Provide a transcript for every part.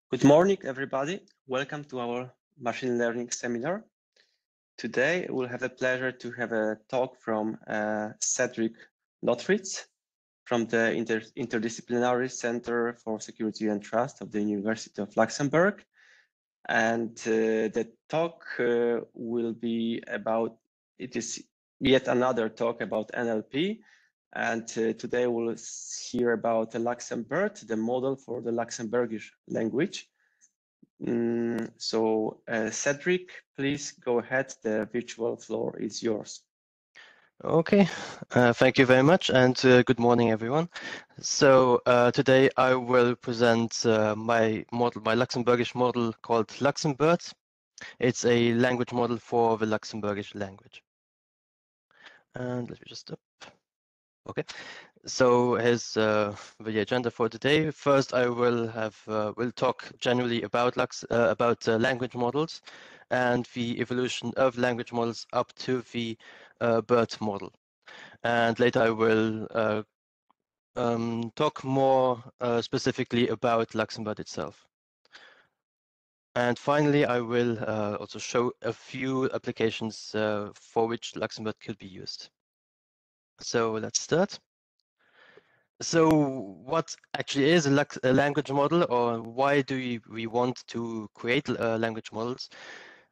Good morning, everybody. Welcome to our machine learning seminar. Today, we'll have the pleasure to have a talk from Cedric Lothritz from the Interdisciplinary Center for Security and Trust of the University of Luxembourg. And the talk will be about, it is yet another talk about NLP. And today we'll hear about the LuxemBERT, the model for the Luxembourgish language. Cedric, please go ahead. The virtual floor is yours. Okay, thank you very much, and good morning, everyone. So today I will present my model, my Luxembourgish model called LuxemBERT. It's a language model for the Luxembourgish language. And let me just stop. Okay, so here's the agenda for today. First, I will will talk generally about language models and the evolution of language models up to the BERT model. And later I will talk more specifically about LuxemBERT itself. And finally, I will also show a few applications for which LuxemBERT could be used. So let's start. So what actually is a language model, or why do we want to create language models?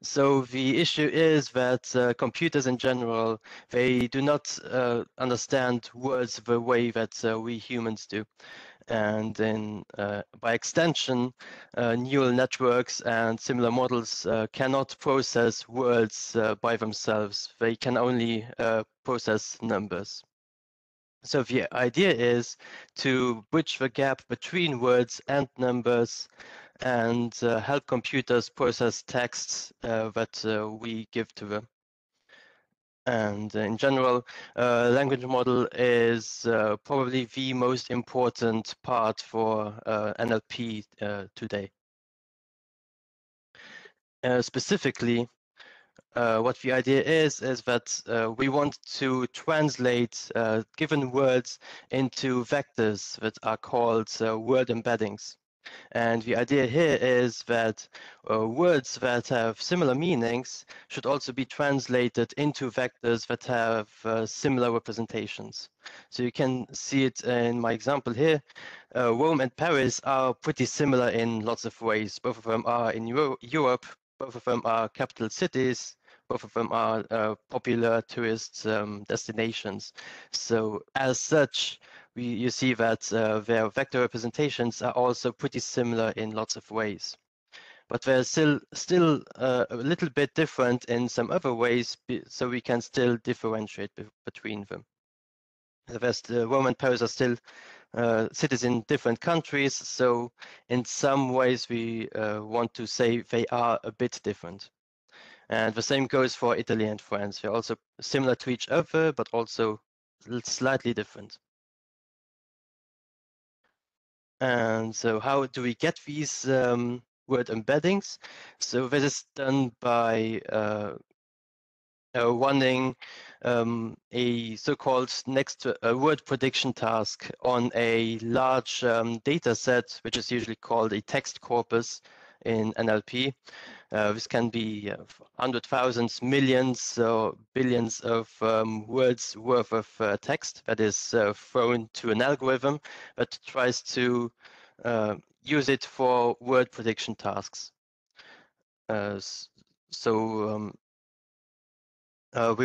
So the issue is that computers in general, they do not understand words the way that we humans do. And then by extension, neural networks and similar models cannot process words by themselves. They can only process numbers. So the idea is to bridge the gap between words and numbers and help computers process texts that we give to them. And in general, language model is probably the most important part for NLP today. Specifically, what the idea is that we want to translate given words into vectors that are called word embeddings. And the idea here is that words that have similar meanings should also be translated into vectors that have similar representations. So you can see it in my example here. Rome and Paris are pretty similar in lots of ways. Both of them are in Europe, both of them are capital cities, both of them are popular tourist destinations. So as such, you see that their vector representations are also pretty similar in lots of ways. But they're still a little bit different in some other ways, so we can still differentiate between them. The Rome and Paris are still cities in different countries, so in some ways we want to say they are a bit different. And the same goes for Italy and France. They're also similar to each other, but also slightly different. And so how do we get these word embeddings? So this is done by running a so-called next word prediction task on a large data set, which is usually called a text corpus in NLP. This can be hundreds, thousands, millions, or billions of words worth of text that is thrown to an algorithm that tries to use it for word prediction tasks. We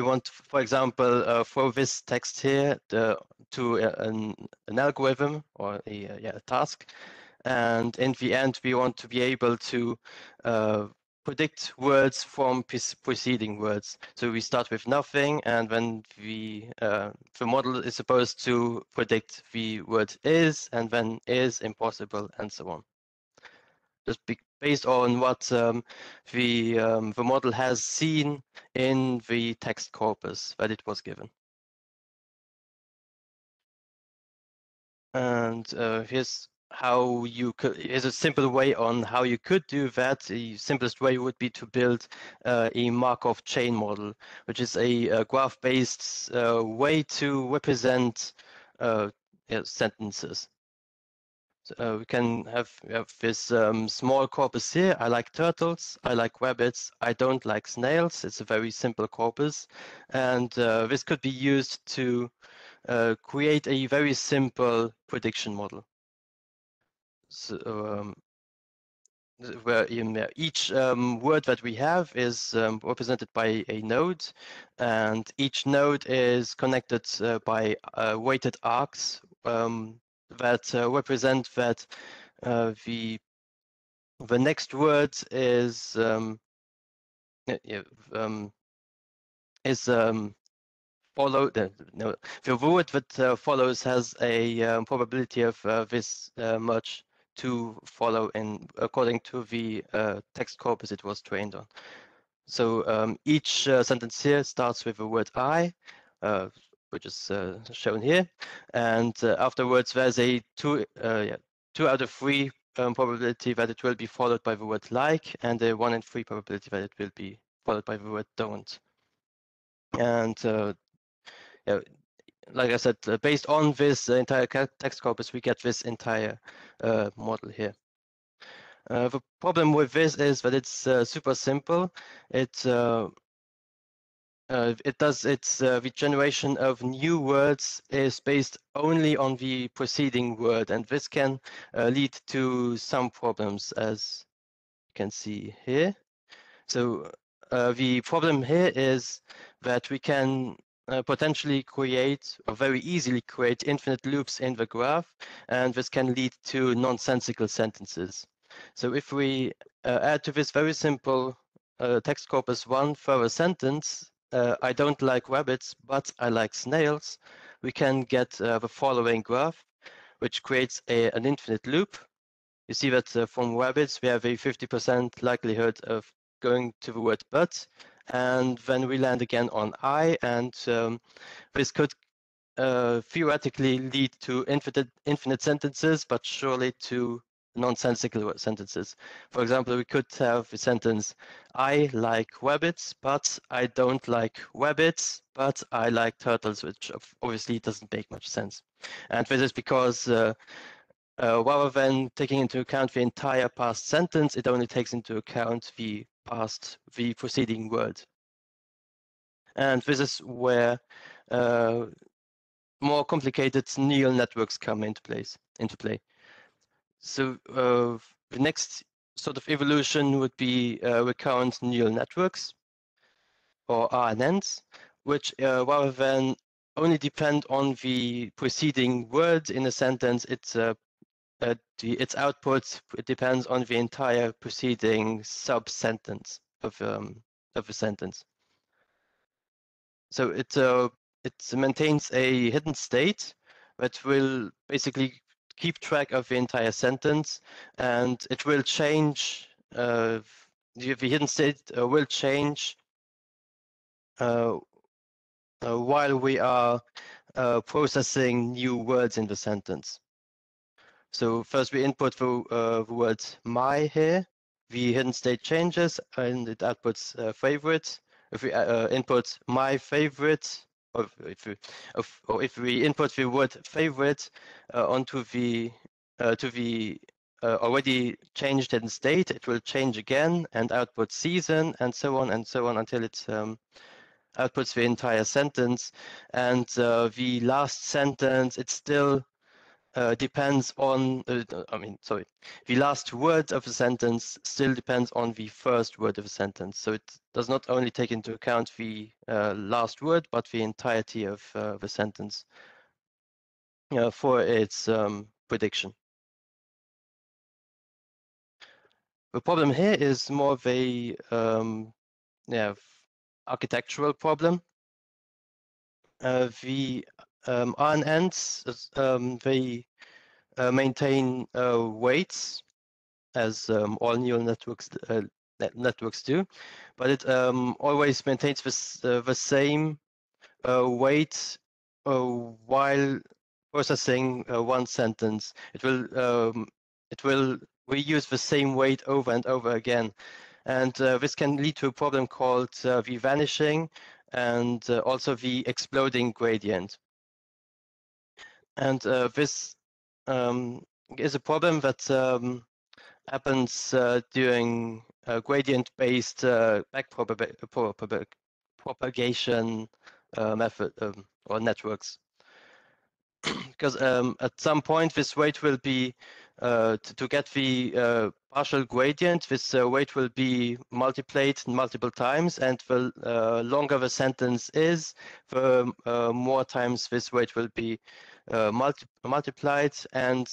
want, for example, throw this text here to an algorithm or a task. And in the end, we want to be able to predict words from preceding words. So we start with nothing, and then the model is supposed to predict the word is, and then is, impossible, and so on. Just based on what the model has seen in the text corpus that it was given. And here's a simple way on how you could do that. The simplest way would be to build a Markov chain model, which is a graph-based way to represent sentences. we can have this small corpus here. I like turtles, I like rabbits, I don't like snails. It's a very simple corpus. And this could be used to create a very simple prediction model. So, where each word that we have is represented by a node, and each node is connected by weighted arcs that represent that the next word is followed. No, the word that follows has a probability of this much to follow in according to the text corpus it was trained on. So each sentence here starts with the word I, which is shown here, and afterwards there's a 2 out of 3 probability that it will be followed by the word like, and a 1 in 3 probability that it will be followed by the word don't. And like I said, based on this entire text corpus, we get this entire model here. The problem with this is that it's super simple. It does the generation of new words is based only on the preceding word, and this can lead to some problems, as you can see here. So the problem here is that we can potentially create, or very easily create, infinite loops in the graph, and this can lead to nonsensical sentences. So if we add to this very simple text corpus one further sentence, I don't like rabbits, but I like snails, we can get the following graph, which creates an infinite loop. You see that from rabbits, we have a 50% likelihood of going to the word but, and then we land again on I, and this could theoretically lead to infinite sentences, but surely to nonsensical sentences. For example, we could have a sentence, I like rabbits, but I don't like rabbits, but I like turtles, which obviously doesn't make much sense. And this is because rather than taking into account the entire past sentence, it only takes into account the preceding word. And this is where more complicated neural networks come into play. So the next sort of evolution would be recurrent neural networks, or RNNs, which rather than only depend on the preceding word in a sentence, its output depends on the entire preceding sub-sentence of a sentence. So it maintains a hidden state that will basically keep track of the entire sentence, and it will change. The hidden state will change while we are processing new words in the sentence. So first we input the word my here, the hidden state changes, and it outputs favorite. If we input my favorite, or if we input the word favorite onto the already changed hidden state, it will change again and output season, and so on until it outputs the entire sentence. And the last sentence, it still depends on, the last word of a sentence still depends on the first word of a sentence. So it does not only take into account the last word, but the entirety of the sentence for its prediction. The problem here is more of a architectural problem. The RNNs, they maintain weights, as all neural networks do, but it always maintains the same weight while processing one sentence. It will reuse the same weight over and over again, and this can lead to a problem called the vanishing and also the exploding gradient. And this is a problem that happens during gradient-based propagation method or networks. Because at some point this weight will be to get the partial gradient, this weight will be multiplied multiple times, and the longer the sentence is, the more times this weight will be multiplied, and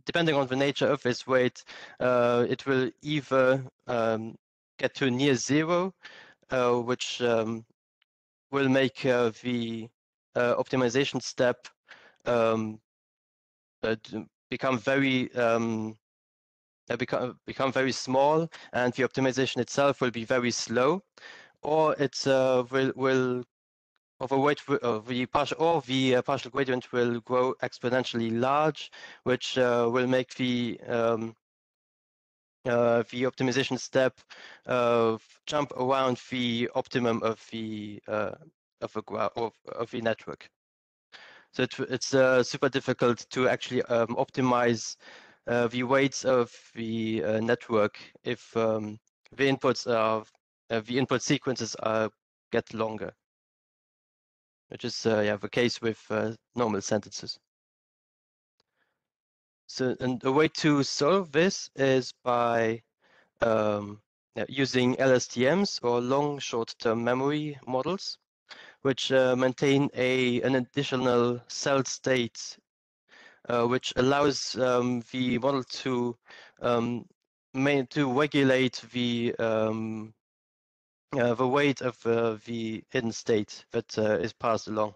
depending on the nature of this weight, it will either get to near zero, which will make the optimization step become very become very small, and the optimization itself will be very slow, or it will overweight the partial gradient will grow exponentially large, which will make the optimization step jump around the optimum of the network. So it's super difficult to actually optimize the weights of the network if the inputs are the input sequences get longer, which is the case with normal sentences. So, and a way to solve this is by using LSTMs or long short-term memory models, which maintain an additional cell state, which allows the model to regulate the weight of the hidden state that is passed along.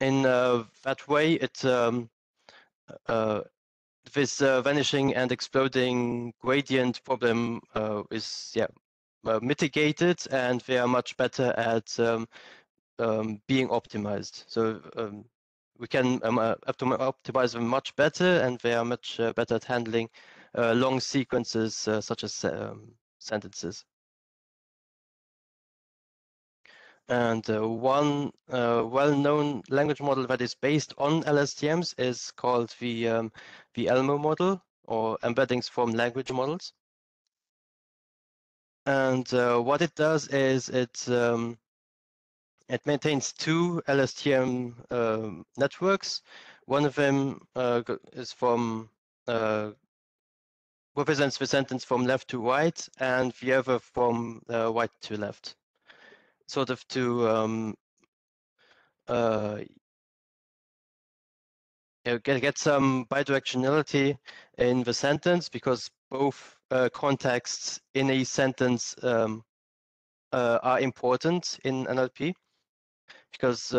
In that way, it this vanishing and exploding gradient problem is mitigated, and they are much better at being optimized. So we can optimize them much better, and they are much better at handling long sequences such as sentences. And one well-known language model that is based on LSTMs is called the ELMO model, or embeddings from language models. And what it does is it maintains two LSTM networks. One of them is from represents the sentence from left to right, and the other from right to left, sort of to get some bidirectionality in the sentence, because both contexts in a sentence are important in NLP, because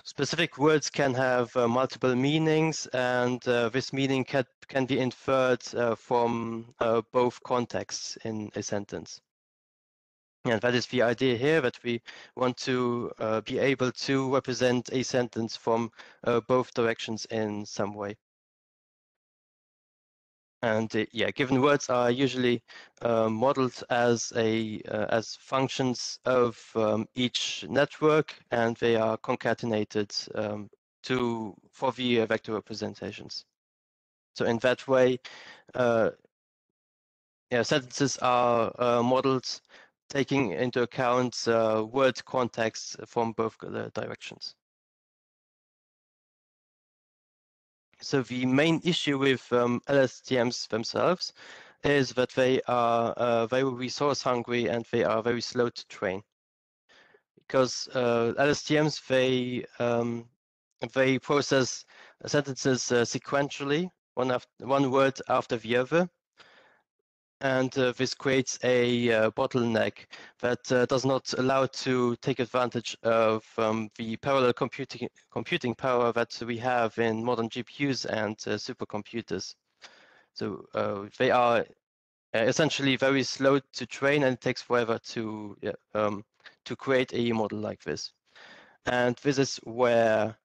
specific words can have multiple meanings, and this meaning can be inferred from both contexts in a sentence. And that is the idea here, that we want to be able to represent a sentence from both directions in some way. And given words are usually modeled as as functions of each network, and they are concatenated for the vector representations. So in that way, sentences are modeled taking into account word contexts from both directions. So the main issue with LSTMs themselves is that they are very resource hungry, and they are very slow to train. Because LSTMs, they process sentences sequentially, one word after the other. And this creates a bottleneck that does not allow to take advantage of the parallel computing power that we have in modern GPUs and supercomputers. So they are essentially very slow to train, and it takes forever to create a model like this. And this is where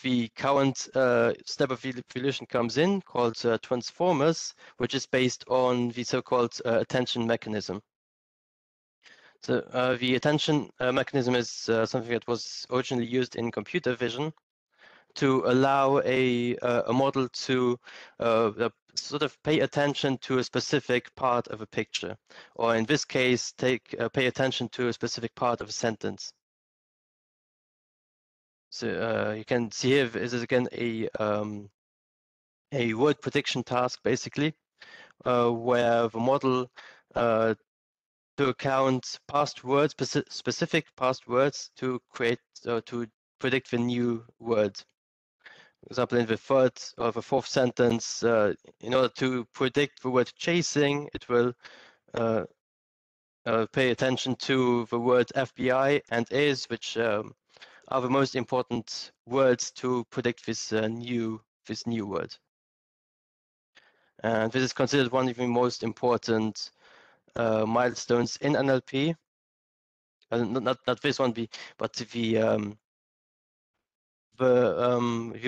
the current step of evolution comes in, called transformers, which is based on the so-called attention mechanism. So the attention mechanism is something that was originally used in computer vision to allow a model to sort of pay attention to a specific part of a picture, or in this case, pay attention to a specific part of a sentence. So you can see here, this is again a word prediction task, basically, where the model to account past words, specific past words, to create to predict the new word. For example, in the third or the fourth sentence, in order to predict the word chasing, it will pay attention to the word FBI and is, which are the most important words to predict this new word. And this is considered one of the most important milestones in NLP. Not this one, but the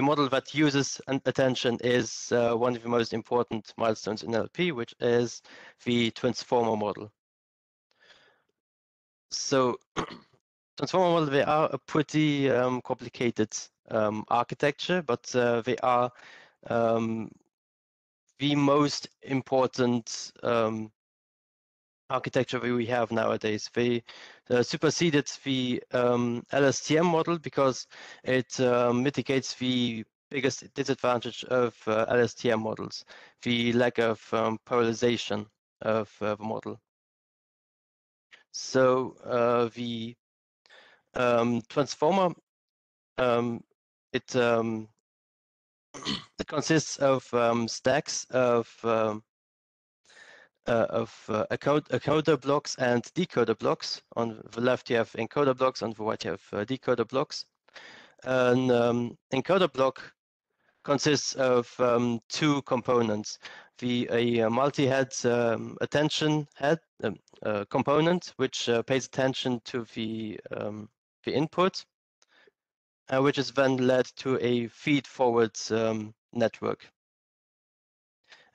model that uses attention is one of the most important milestones in NLP, which is the transformer model. So transformer model, they are a pretty complicated architecture, but they are the most important architecture we have nowadays. They superseded the LSTM model because it mitigates the biggest disadvantage of LSTM models, the lack of parallelization of the model. So the transformer, it consists of stacks of encoder blocks and decoder blocks. On the left you have encoder blocks, on the right you have decoder blocks. An encoder block consists of two components: a multi-head attention head component, which pays attention to the input, which is then led to a feed-forward network.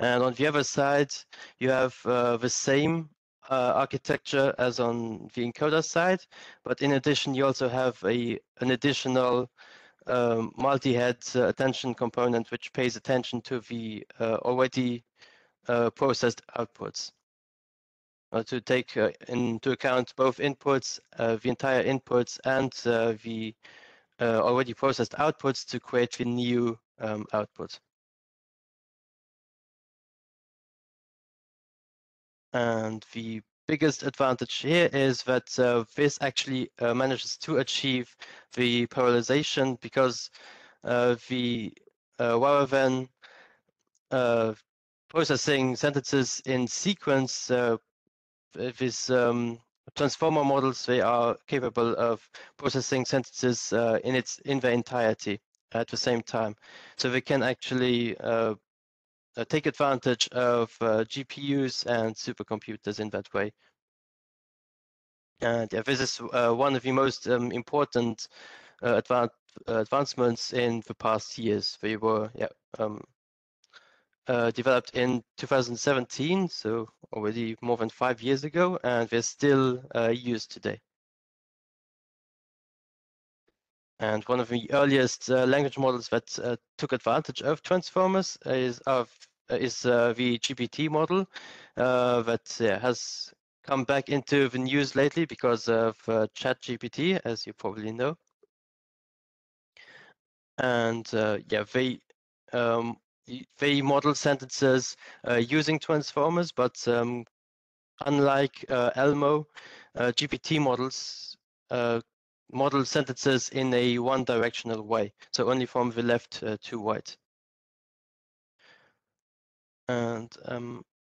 And on the other side, you have the same architecture as on the encoder side, but in addition, you also have an additional multi-head attention component, which pays attention to the already processed outputs. To take into account both inputs, the entire inputs, and the already processed outputs to create the new output. And the biggest advantage here is that this actually manages to achieve the parallelization, because rather than processing sentences in sequence, these transformer models, they are capable of processing sentences in their entirety at the same time. So they can actually take advantage of GPUs and supercomputers in that way. And yeah, this is one of the most important advancements in the past years. They were developed in 2017, so already more than 5 years ago, and they're still used today. And one of the earliest language models that took advantage of transformers is the GPT model that has come back into the news lately because of ChatGPT, as you probably know. And yeah, they model sentences using transformers, but unlike Elmo, GPT models model sentences in a one-directional way, so only from the left to right. And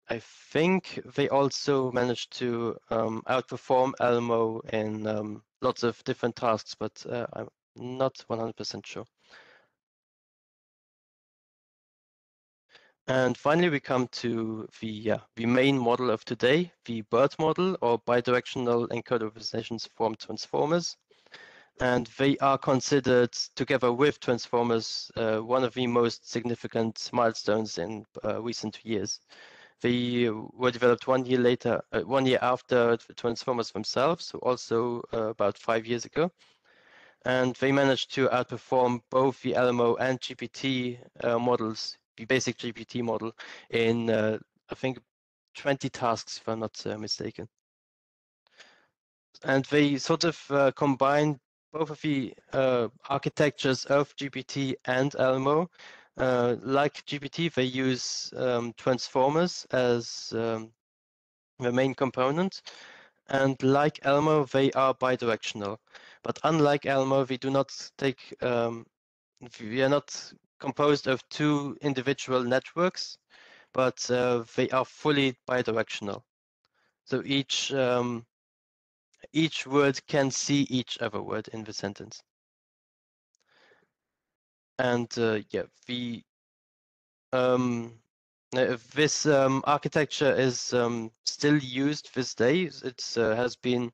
I think they also managed to outperform Elmo in lots of different tasks, but I'm not 100% sure. And finally, we come to the main model of today, the BERT model, or bidirectional encoder representations from transformers. And they are considered, together with transformers, one of the most significant milestones in recent years. They were developed 1 year later, 1 year after the transformers themselves, so also about 5 years ago. And they managed to outperform both the LMO and GPT models, the basic GPT model, in I think 20 tasks, if I'm not mistaken. And they sort of combine both of the architectures of GPT and LMO. Like GPT, they use transformers as the main component. And like Elmo, they are bidirectional. But unlike Elmo, we do not take, we are not composed of two individual networks, but they are fully bidirectional. So each word can see each other word in the sentence. And yeah, this architecture is still used these days. It has been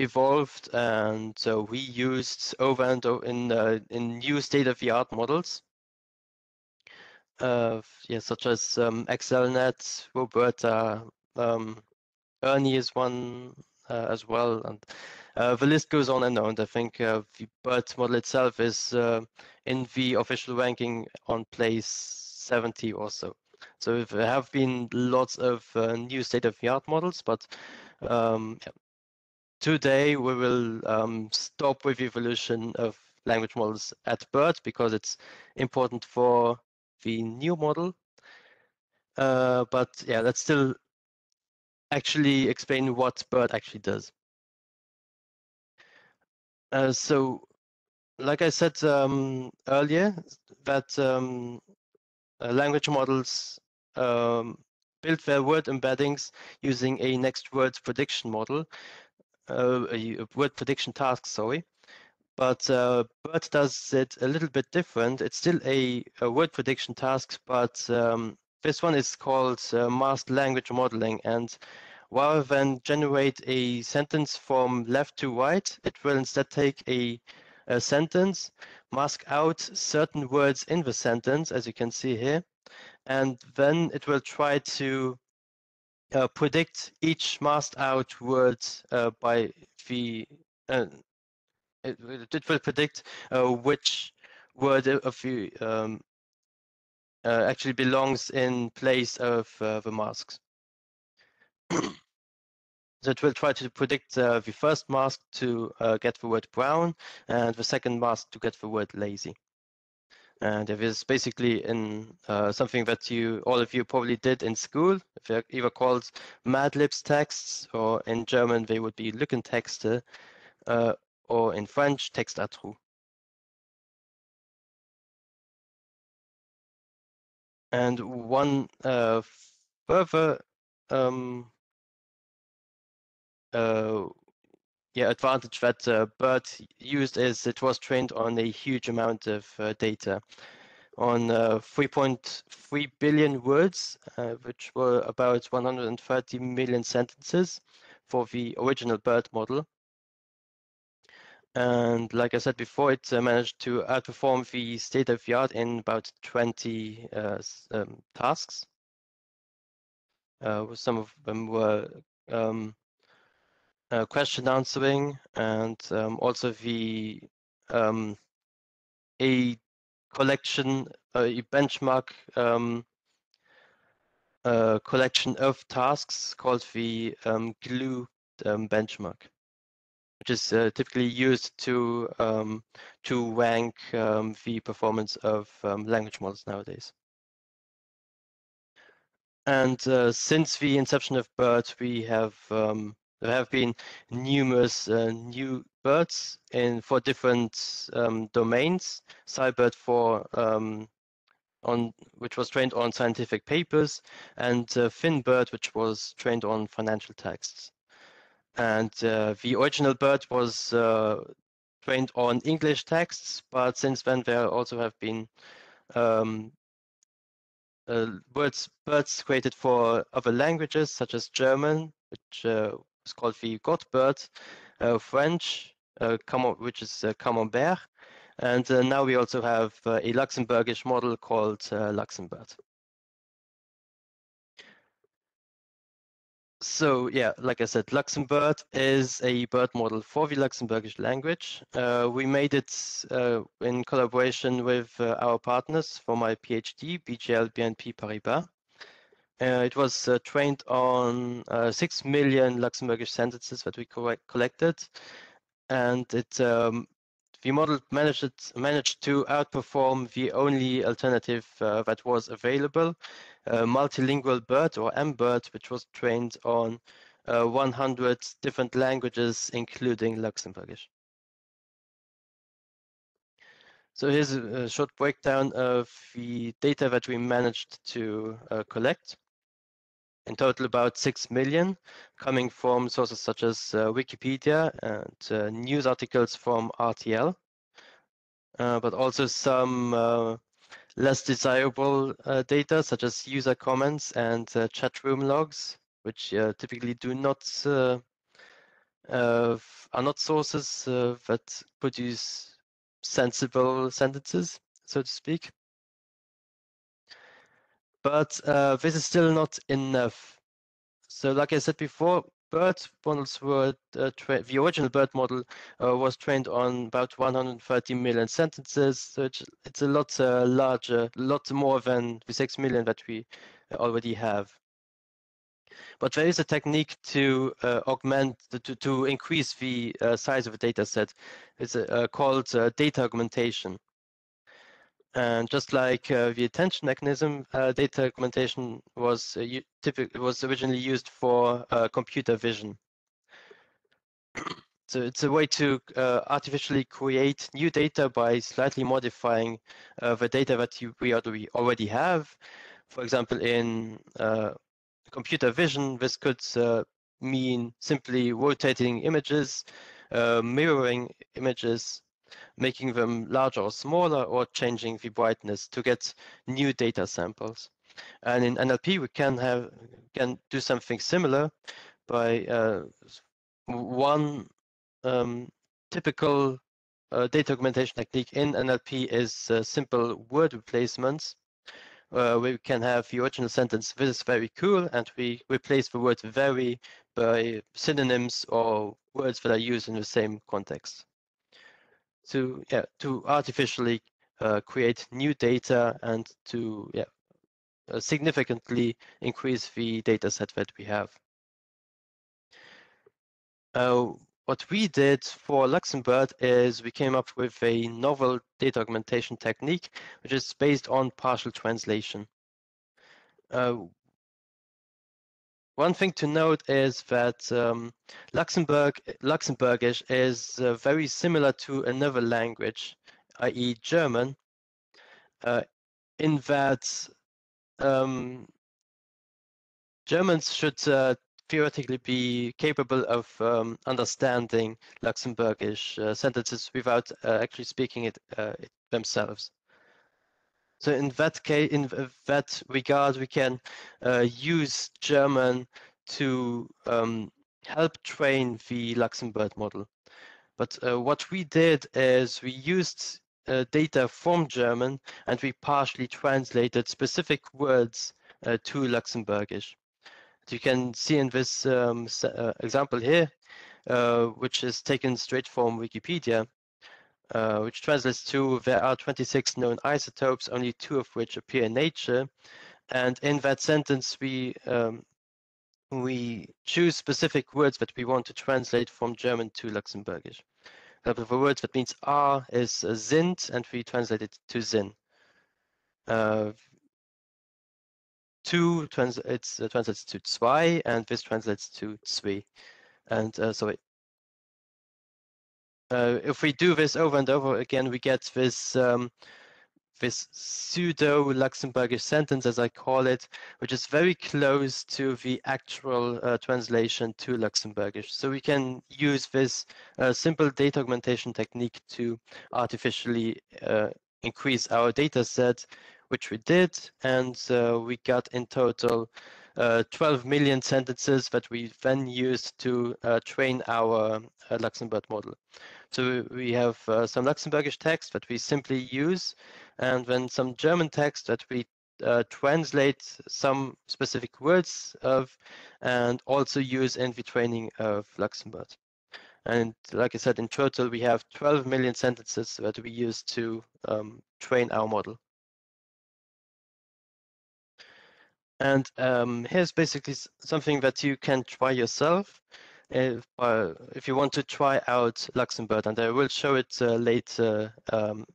evolved, and so we used over and over in new state-of-the-art models. Yeah, such as XLNet, Roberta, Ernie is one as well, and the list goes on and on. I think the BERT model itself is in the official ranking on place 70 or so. So there have been lots of new state-of-the-art models, but yeah. Today we will stop with evolution of language models at BERT because it's important for the new model. But yeah, let's still actually explain what BERT actually does. So, like I said earlier, that language models build their word embeddings using a next word prediction model, a word prediction task, sorry. But BERT does it a little bit different. It's still a word prediction task, but this one is called masked language modeling. And rather than generate a sentence from left to right, it will instead take a sentence, mask out certain words in the sentence, as you can see here, and then it will try to predict each masked out word by the it will predict which word of the actually belongs in place of the masks. So it will try to predict the first mask to get the word brown and the second mask to get the word lazy. And it is basically in something that all of you probably did in school. They're either called Mad Libs texts, or in German they would be Lückentexte, or in French, texte à trous. And one further advantage that BERT used is it was trained on a huge amount of data, on 3.3 billion words, which were about 130 million sentences for the original BERT model. And like I said before, it managed to outperform the state-of-the-art in about 20 tasks. Some of them were question answering, and also a collection, a benchmark collection of tasks called the GLUE benchmark, which is typically used to rank the performance of language models nowadays. And since the inception of BERT, there have been numerous new BERTs for different domains. SciBERT which was trained on scientific papers, and FinBERT, which was trained on financial texts. And the original BERT was trained on English texts, but since then there also have been BERTs created for other languages, such as German, which is called the GOT-BERT, French, which is Camembert, and now we also have a Luxembourgish model called LuxemBERT. So yeah, like I said, LuxemBERT is a BERT model for the Luxembourgish language. We made it in collaboration with our partners for my PhD, BGL BNP Paribas. It was trained on 6 million Luxembourgish sentences that we collected, and the model managed to outperform the only alternative that was available, multilingual BERT or mBERT, which was trained on 100 different languages, including Luxembourgish. So here's a short breakdown of the data that we managed to collect. In total, about 6 million, coming from sources such as Wikipedia and news articles from RTL, but also some less desirable data, such as user comments and chat room logs, which typically do not are not sources that produce sensible sentences, so to speak. But this is still not enough. So, like I said before, BERT models were the original BERT model was trained on about 130 million sentences. So it's a lot larger, a lot more than the 6 million that we already have. But there is a technique to augment, to increase the size of a data set. It's called data augmentation. And just like the attention mechanism, data augmentation was originally used for computer vision. So it's a way to artificially create new data by slightly modifying the data that we already have. For example, in computer vision, this could mean simply rotating images, mirroring images, making them larger or smaller, or changing the brightness to get new data samples. And in NLP, we can do something similar by one typical data augmentation technique in NLP is simple word replacements. We can have the original sentence, "This is very cool," and we replace the word "very" by synonyms or words that are used in the same context. To artificially create new data and to significantly increase the data set that we have. What we did for LuxemBERT is we came up with a novel data augmentation technique, which is based on partial translation. One thing to note is that Luxembourgish is very similar to another language, i.e. German, in that Germans should theoretically be capable of understanding Luxembourgish sentences without actually speaking it themselves. So in that case, in that regard, we can use German to help train the LuxemBERT model. But what we did is we used data from German and we partially translated specific words to Luxembourgish. You can see in this example here, which is taken straight from Wikipedia, which translates to there are 26 known isotopes, only 2 of which appear in nature. And in that sentence, we choose specific words that we want to translate from German to Luxembourgish. The word that means "are" is "sind," and we translate it to "sin." Two translates to "zwei," and this translates to "zwei." And if we do this over and over again, we get this this pseudo-Luxembourgish sentence, as I call it, which is very close to the actual translation to Luxembourgish. So we can use this simple data augmentation technique to artificially increase our data set, which we did, and we got in total 12 million sentences that we then used to train our LuxemBERT model. So we have some Luxembourgish text that we simply use, and then some German text that we translate some specific words of, and also use in the training of LuxemBERT. And like I said, in total, we have 12 million sentences that we use to train our model. And here's basically something that you can try yourself if you want to try out LuxemBERT, and I will show it later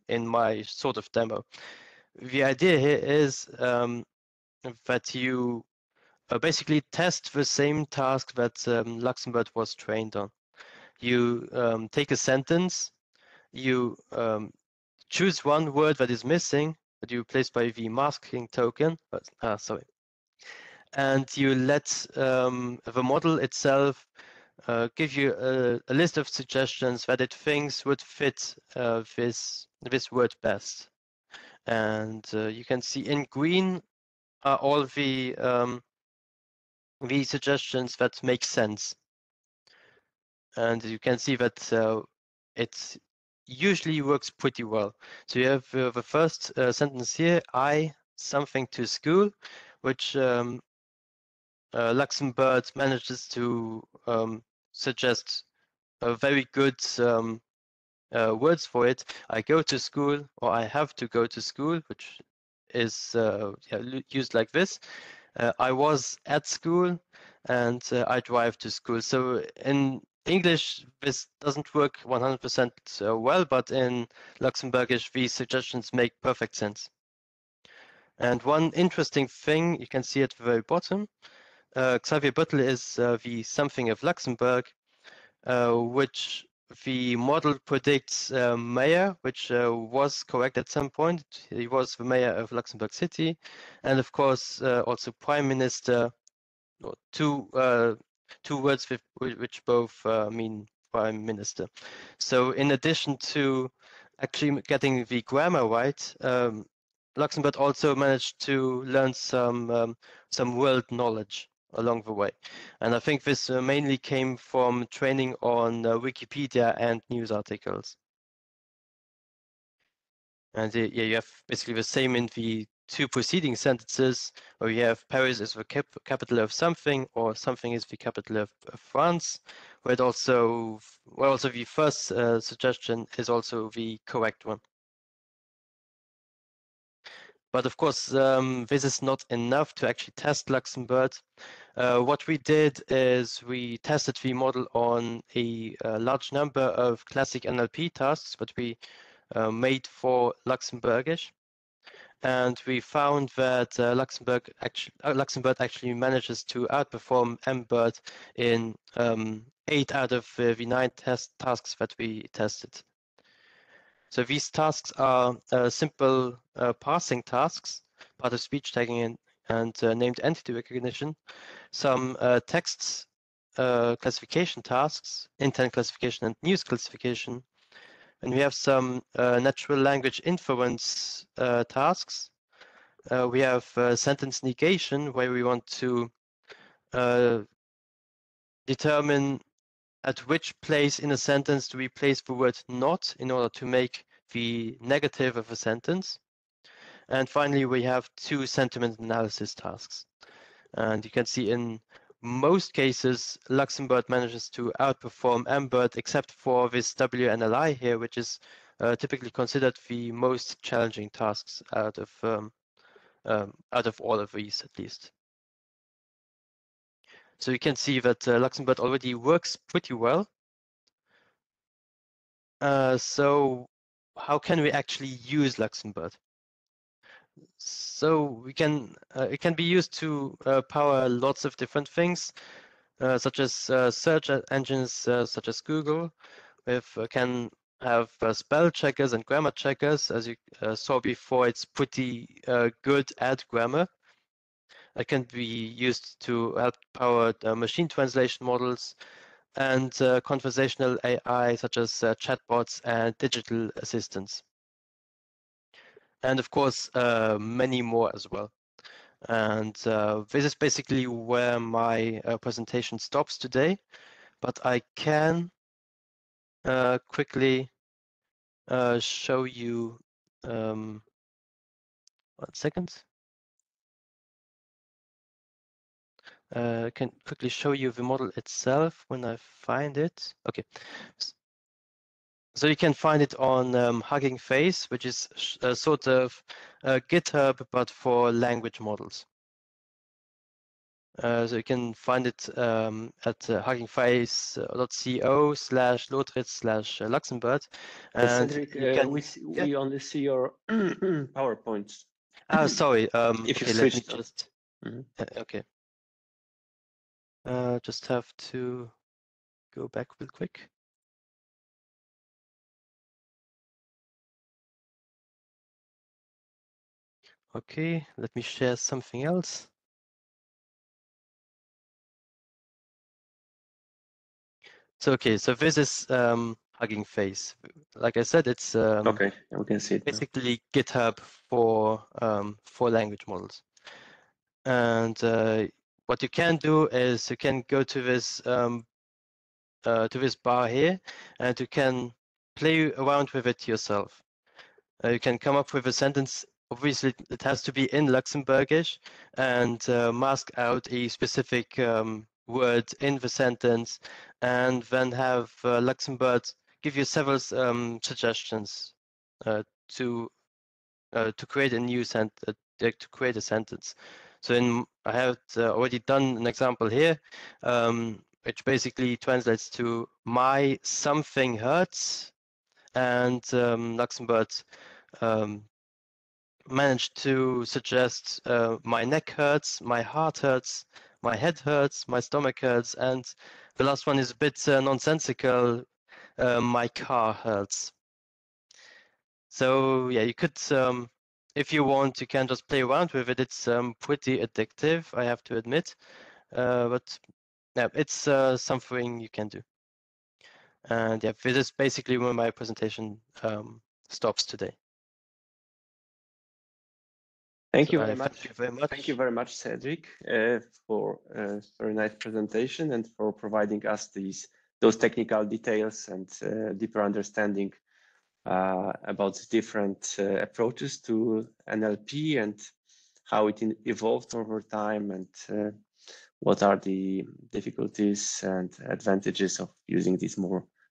in my sort of demo. The idea here is that you basically test the same task that LuxemBERT was trained on. You take a sentence, you choose one word that is missing that you replace by the masking token, sorry, and you let the model itself give you a list of suggestions that it thinks would fit this word best. And you can see in green are all the suggestions that make sense. And you can see that it usually works pretty well. So you have the first sentence here, I something to school, which LuxemBERT manages to suggest a very good words for it. I go to school, or I have to go to school, which is used like this. I was at school, and I drive to school. So in English, this doesn't work 100% well, but in Luxembourgish, these suggestions make perfect sense. And one interesting thing, you can see at the very bottom, Xavier Buttel is the something of Luxembourg, which the model predicts mayor, which was correct at some point. He was the mayor of Luxembourg City, and of course also prime minister. Two words which both mean prime minister. So in addition to actually getting the grammar right, Luxembourg also managed to learn some world knowledge along the way. And I think this mainly came from training on Wikipedia and news articles. And yeah, you have basically the same in the two preceding sentences, where you have Paris is the capital of something, or something is the capital of France, where it also, well, also the first suggestion is also the correct one. But of course, this is not enough to actually test LuxemBERT. What we did is we tested the model on a large number of classic NLP tasks that we made for Luxembourgish. And we found that LuxemBERT actually manages to outperform mBERT in 8 out of the 9 tasks that we tested. So these tasks are simple parsing tasks, part of speech tagging and named entity recognition, some text classification tasks, intent classification and news classification, and we have some natural language inference tasks. We have sentence negation, where we want to determine at which place in a sentence do we place the word not in order to make the negative of a sentence. And finally, we have 2 sentiment analysis tasks. And you can see in most cases, LuxemBERT manages to outperform mBERT, except for this WNLI here, which is typically considered the most challenging tasks out of all of these, at least. So you can see that LuxemBERT already works pretty well. So how can we actually use LuxemBERT? So we can it can be used to power lots of different things, such as search engines such as Google. We can have spell checkers and grammar checkers. As you saw before, it's pretty good at grammar. It can be used to help power machine translation models and conversational AI, such as chatbots and digital assistants. And of course, many more as well. And this is basically where my presentation stops today, but I can quickly show you, 1 second. I can quickly show you the model itself when I find it. Okay, so you can find it on Hugging Face, which is a sort of GitHub but for language models. So you can find it at huggingface.co/Lothritz/LuxemBERT. And Cedric, you can, we only see your PowerPoints. oh, sorry. If you Okay, let me switched off. just. Okay. Just have to go back real quick. Okay, let me share something else. So okay, so this is Hugging Face. Like I said, it's Okay, we can see it now. basically GitHub for language models. And what you can do is you can go to this bar here, and you can play around with it yourself. You can come up with a sentence. Obviously, it has to be in Luxembourgish, and mask out a specific word in the sentence, and then have LuxemBERT give you several suggestions to create a new sentence, to create a sentence. So I have already done an example here, which basically translates to "my something hurts," and LuxemBERT managed to suggest "my neck hurts," "my heart hurts," "my head hurts," "my stomach hurts," and the last one is a bit nonsensical, "my car hurts." So yeah, you could, if you want, you can just play around with it. It's pretty addictive, I have to admit, but yeah, it's something you can do. And yeah, this is basically where my presentation stops today. Thank you very much. Thank you very much. Thank you very much, Cedric, for a very nice presentation and for providing us those technical details and deeper understanding about the different approaches to NLP and how it evolved over time and what are the difficulties and advantages of using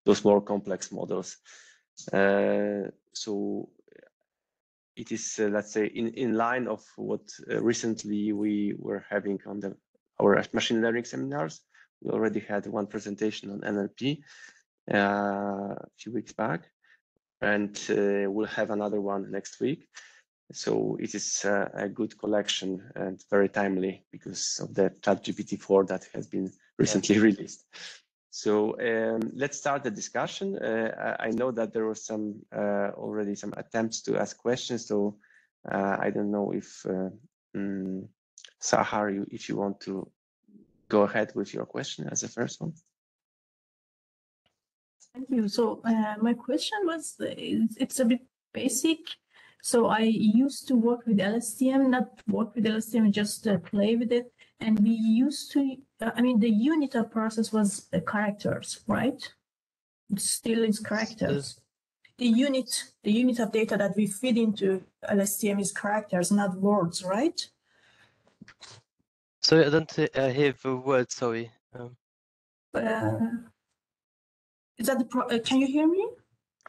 those more complex models. So it is, let's say, in line of what recently we were having on our machine learning seminars. We already had one presentation on NLP a few weeks back, and we'll have another one next week. So it is a good collection and very timely because of the ChatGPT-4 that has been recently released. So let's start the discussion. I know that there were already some attempts to ask questions. So I don't know if Sahar, if you want to go ahead with your question as the first one. Thank you. So my question was, it's a bit basic. So I used to work with LSTM, not work with LSTM, just play with it. And we used to, the unit of process was characters, right? It still is characters. The unit of data that we feed into LSTM is characters, not words, right? So I don't hear the word, sorry. Is that can you hear me?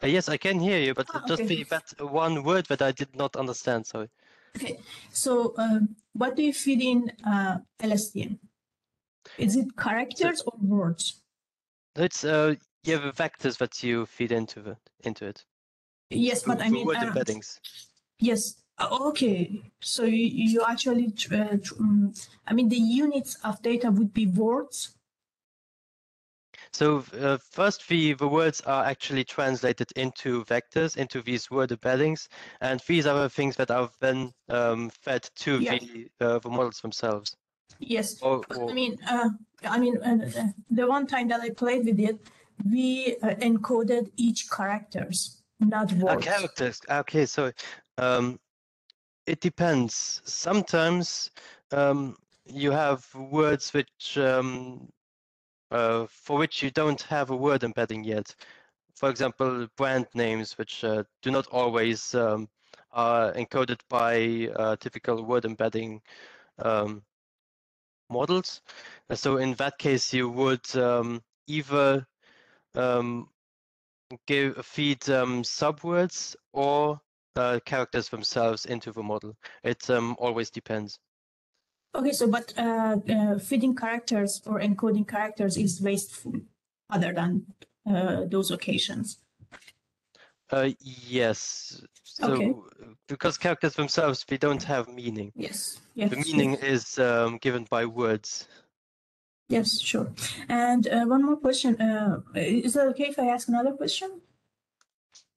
Yes, I can hear you, but just okay. that one word that I did not understand, sorry. Okay, so what do you feed in LSTM? Is it characters or words? It's the vectors that you feed into it. Yes, but I mean word embeddings. Yes. Okay. So you actually, the units of data would be words. So first, the words are actually translated into vectors, into these word embeddings, and these are the things that are then fed to the models themselves. Yes. The one time that I played with it, we encoded each characters, not words. Characters. Okay, so it depends. Sometimes you have words which for which you don't have a word embedding yet. For example, brand names, which do not always are encoded by typical word embedding models. So in that case, you would either feed subwords or characters themselves into the model. It always depends. Okay, so but feeding characters or encoding characters is wasteful, other than those occasions. Yes. So Okay. because characters themselves, they don't have meaning. Yes. Yes. The meaning is given by words. Yes, sure. And one more question. Is it okay if I ask another question?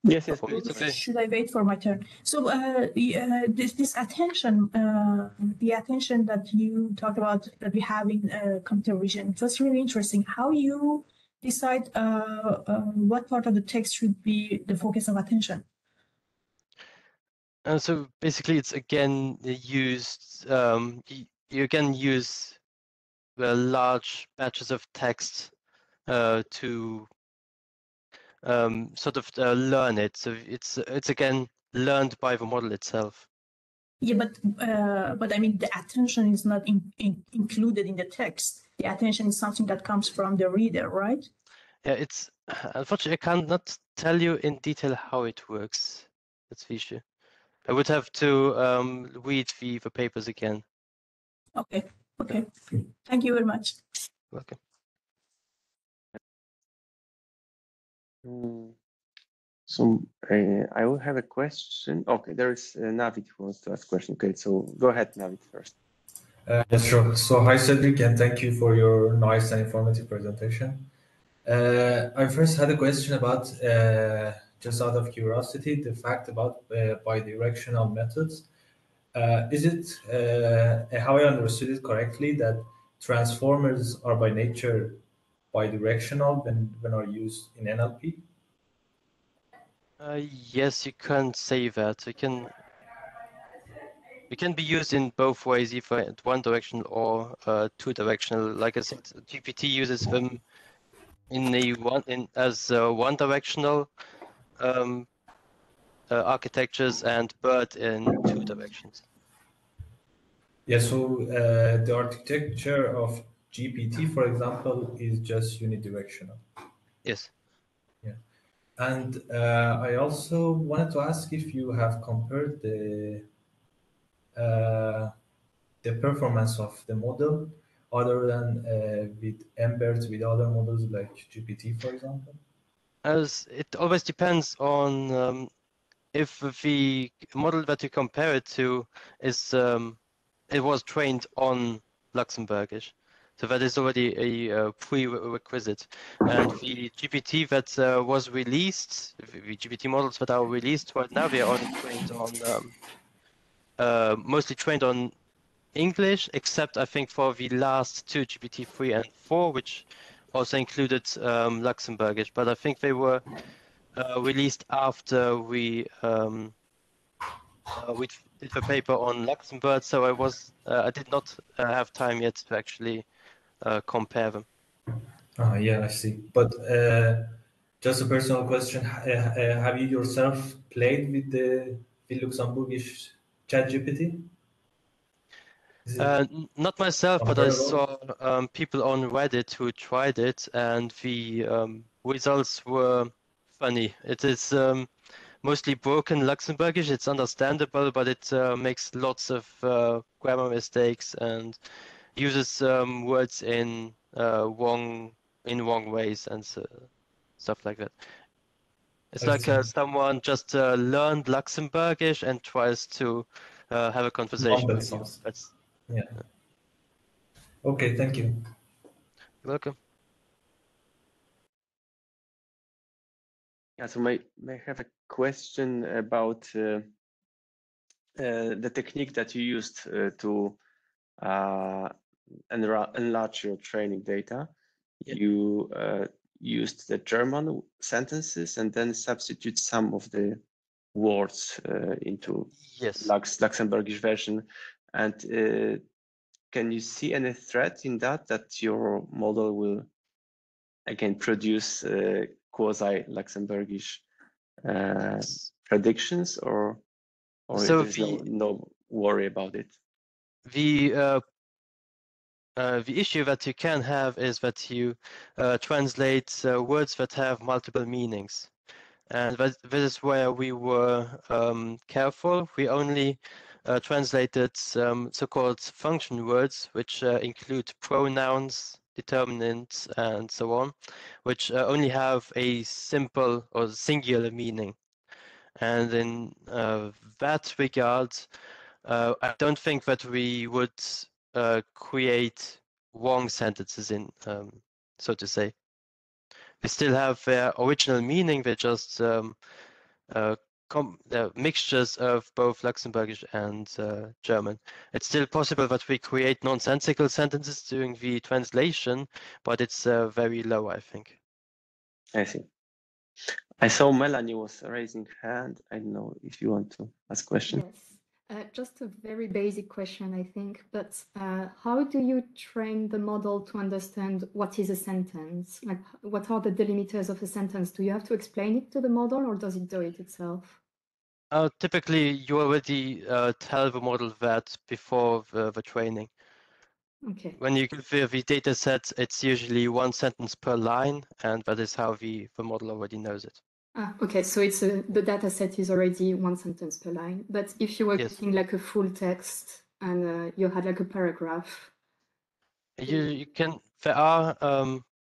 Yes, yes, Oh, please. it's okay. Should I wait for my turn? So this attention, the attention that you talked about that we have in computer vision, it was really interesting. How you decide what part of the text should be the focus of attention? So basically, it's again used. You again use large batches of text to sort of learn it. So it's again learned by the model itself. Yeah, but I mean the attention is not included in the text. The attention is something that comes from the reader, right? Yeah, it's unfortunately I cannot tell you in detail how it works. That's the issue. I would have to read the papers again. Okay. Okay. Thank you very much. Welcome. So I will have a question. Okay, there is Navid who wants to ask a question. Okay, so go ahead, Navid, first. Yes, sure. So hi, Cedric, and thank you for your nice and informative presentation. I first had a question about, just out of curiosity, the fact about bidirectional methods. Is it, how I understood it correctly, that transformers are by nature bidirectional when are used in NLP? Yes, you can say that. It can be used in both ways, either one directional or two directional. Like I said, GPT uses them as one directional architectures and BERT in two directions. Yeah, so the architecture of GPT, for example, is just unidirectional. Yes. Yeah. And I also wanted to ask if you have compared the performance of the model other than with mBERT with other models like GPT, for example? As it always depends on if the model that you compare it to is it was trained on Luxembourgish. So that is already a prerequisite. And the GPT that was released, the GPT models that are released right now, they are only trained on, mostly trained on English, except I think for the last two, GPT-3 and 4, which also included Luxembourgish. But I think they were released after we did the paper on LuxemBERT, so I did not have time yet to actually compare them. Yeah, I see. But just a personal question: have you yourself played with the Luxembourgish ChatGPT? Not myself, but I comparable? saw people on Reddit who tried it, and the results were funny. It is mostly broken Luxembourgish. It's understandable, but it makes lots of grammar mistakes and uses words in wrong ways and stuff like that. It's I like see. someone just learned Luxembourgish and tries to have a conversation with you. Nonsense. That's Yeah. Okay, thank you. You're welcome. Yeah, so may have a question about the technique that you used to enlarge your training data. Yeah. You used the German sentences and then substitute some of the words into Yes. Luxembourgish version. And can you see any threat in that your model will again produce quasi Luxembourgish predictions, or So there's no worry about it? the the issue that you can have is that you translate words that have multiple meanings. And this is where we were careful. We only translated so-called function words, which include pronouns, determinants, and so on, which only have a simple or singular meaning. And in that regard, I don't think that we would create wrong sentences in, so to say. They still have their original meaning. They're just mixtures of both Luxembourgish and German. It's still possible that we create nonsensical sentences during the translation, but it's very low, I think. I see. I saw Melanie was raising hand. I don't know if you want to ask a question. Yes, just a very basic question, I think, but how do you train the model to understand what is a sentence? Like, what are the delimiters of a sentence? Do you have to explain it to the model, or does it do it itself? Typically, you already tell the model that before the training. Okay. When you give the data set, it's usually one sentence per line, and that is how the model already knows it. Okay, so it's the data set is already one sentence per line. But if you were getting like a full text and you had like a paragraph, you can. There are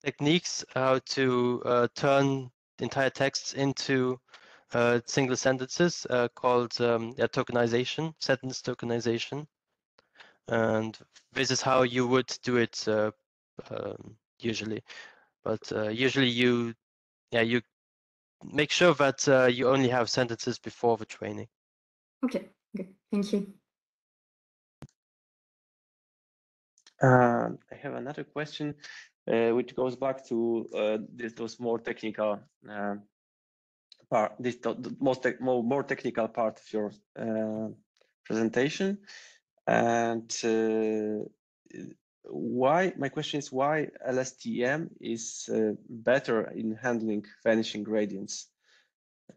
techniques how to turn entire texts into single sentences called tokenization, sentence tokenization, and this is how you would do it usually. But usually you make sure that you only have sentences before the training. Okay, good. Thank you. I have another question, which goes back to those more technical part. More technical part of your presentation, and why? My question is why LSTM is better in handling vanishing gradients.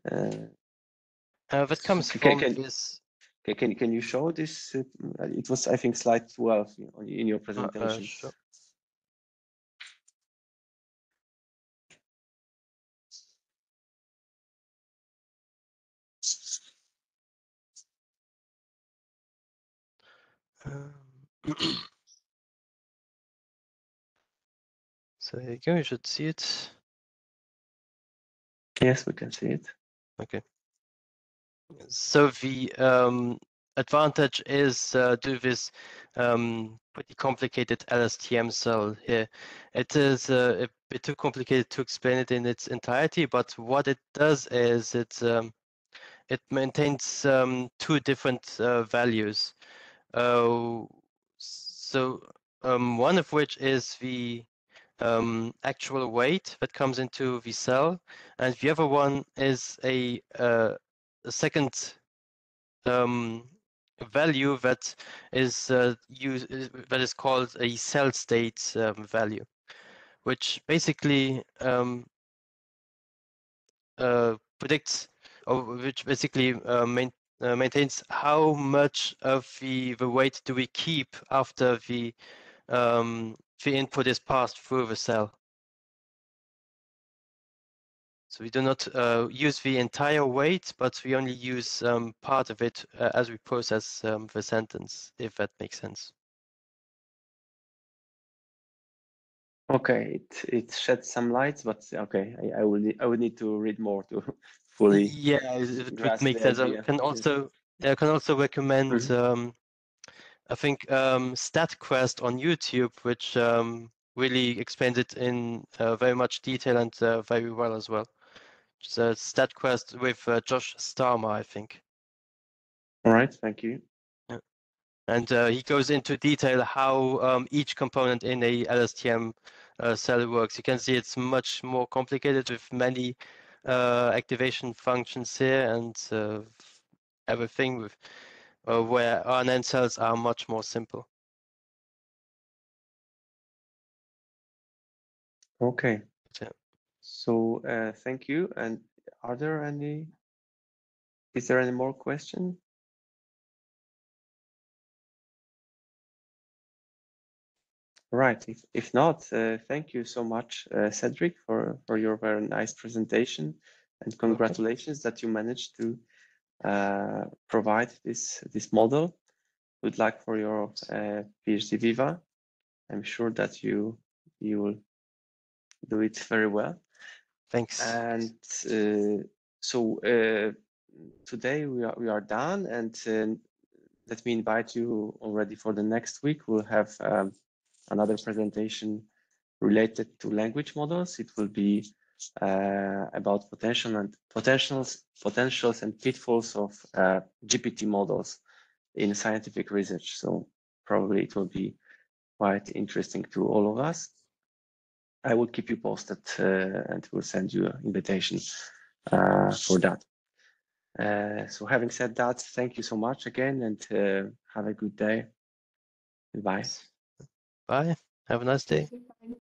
That comes from this. Can you show this? It was, I think, slide 12 in your presentation. Sure. So here you go, you should see it. Yes, we can see it. Okay. So the advantage is do this pretty complicated LSTM cell here. It is a bit too complicated to explain it in its entirety, but what it does is it maintains two different values. So one of which is the actual weight that comes into the cell, and the other one is a second value that is that is called a cell state value, which basically predicts, or which basically maintains how much of the weight do we keep after the input is passed through the cell. So we do not use the entire weight, but we only use part of it as we process the sentence, if that makes sense. Okay, it sheds some lights, but okay, I would need to read more to fully. Yeah, it would make sense. I can also recommend I think StatQuest on YouTube, which really explains it in very much detail and very well as well. So StatQuest with Josh Starmer, I think. All right, thank you. Yeah. And he goes into detail how each component in a LSTM cell works. You can see it's much more complicated with many activation functions here and everything with where RNN cells are much more simple. Okay. Yeah. So thank you. And are there any? Is there any more question? Right. If not, thank you so much, Cedric, for your very nice presentation, and congratulations that you managed to provide this model. Good luck for your PhD Viva. I'm sure that you will do it very well. Thanks. And so today we are done, and let me invite you already for the next week. We'll have another presentation related to language models. It will be about potentials and pitfalls of GPT models in scientific research. So probably it will be quite interesting to all of us. I will keep you posted and will send you an invitation for that. So having said that, thank you so much again, and have a good day. Goodbye. Bye. Have a nice day. Bye.